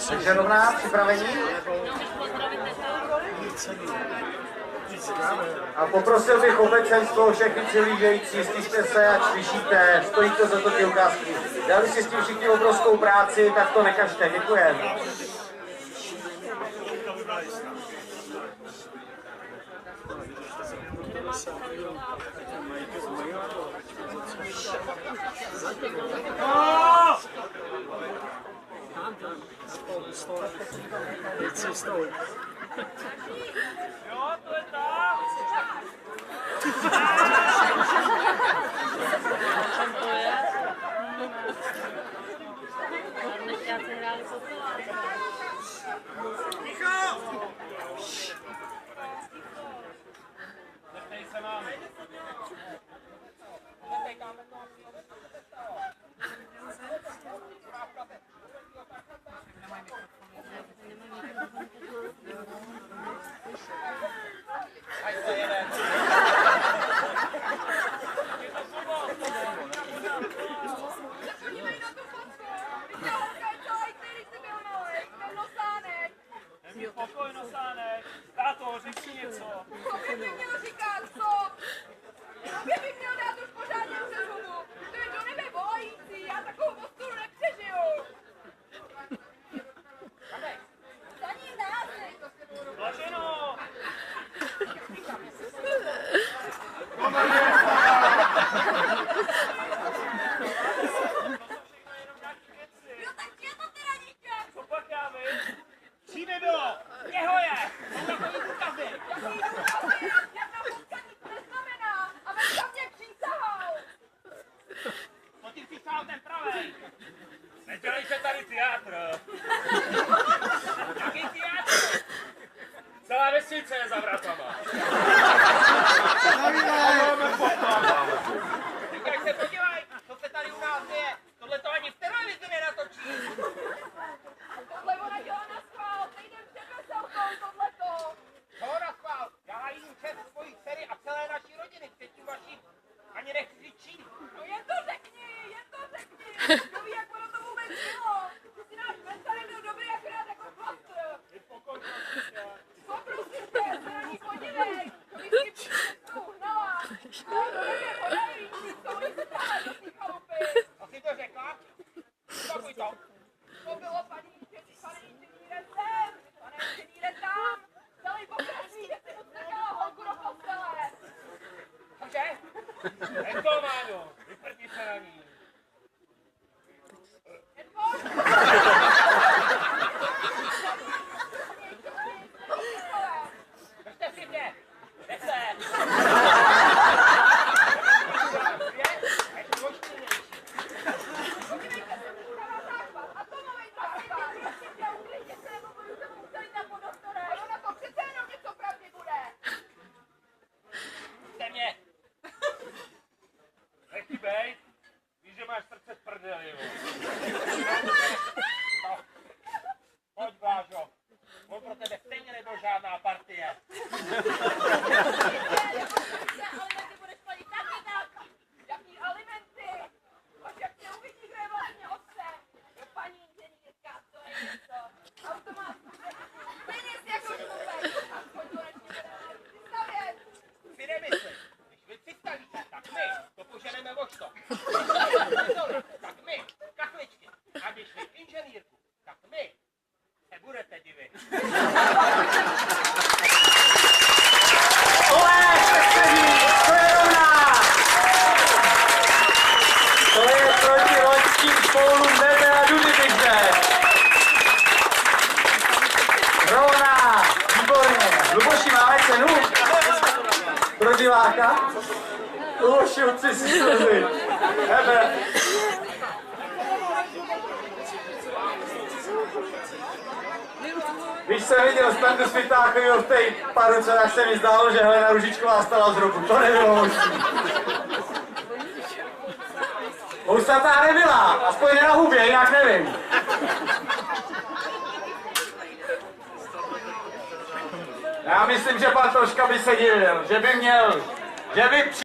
Takže rovná, připravení? A poprosil bych obecenstvo, všechny přilížející, styďte se, ať slyšíte, stojíte za to ty ukázky. Dali si s tím všichni obrovskou práci, tak to nekažte, děkujeme. Jo, to je tak. Neptej se námi. Pokoj, nosánek. Táto, řekni něco. Tobě by měl říkat, co? Tobě by měl dát už pořádně přes hubu. To je do nebe volající, já takovou postulu nepřežiju. Za ním název. Blaženo! Jo, tak je to teda dítě. Co pak já vím? Čím bylo? Jeho je! Takový důkazy! Jaký důkazy? Jedna fotka nic neznamená. A veďka mě přísahal. To ti přísahal ten pravej! Nedělej se tady teátr! Jaký teátr? Celá vesnice je za vratama! Říkaj se, podívej, co se tady u nás děje! Tohle to ani v televizi nenatočí! Tohle ona dělá na schvál. Nejdem před veselkou, tohleto. Co naschvál? Já jim čest svojí dcery a celé naší rodiny, před tím vaším ani nechci říct. No jen to řekni. To ví, jak ono to vůbec bylo. Ty si náš mentor byl dobrý, akorát jako plastr. Ty pokoj, prosím tě. Co prosím tě, se na ní podívej. To vždycky příště uhnala. No, to nevě podají, to oni se táhle do té chalupy. A jsi to řekla? Opakuj to. To bylo paní inženýre sem, pane inženýre tam. Celý pokračný, že si odstrkala holku do postele. Cože? Jen to, Máňo, vyprdni se na ní. Držte si mě! Nechce! Podívejte se, přítava záchvat, atomovej záchvat. Prosím tě, uklidně se, nebo budu se museli na podostore. Ono na to přece jenom něco pravdy bude. Pusťte mě! Nech ti bejt! Víš, že máš srdce v prdeli, jo. No. Pojď, Blážo. On pro tebe stejně nebyl žádná partie. Alimenty budeš platit taky tak. Jaký alimenty? Až jak tě uvidí, kdo je vlastně otce. Jo, paní inženýrka, to je něco. Automat. Peněz jako šlupek. Aspoň konečně bude vystavět. Si nemyslím, když vy přistavíte, tak my to poženeme o što. Tak my, kachličky. A když vy inženýrku, tak my se budete divit. To je rovná! To je proti loňským spolům nebe a dudy byže. Rovná! Výborně! Luboši, máme cenu? Pro diváka? Luboši, utři si slzy. Hebe. Když jsem viděl Spendu Svitákovýho v té paruce, tak se mi zdálo, že Helena Ružičková stala z roku. To nebylo možné. Hustá nebyla, aspoň ne na hubě, jinak nevím. Já myslím, že pan Troška by se divil, že by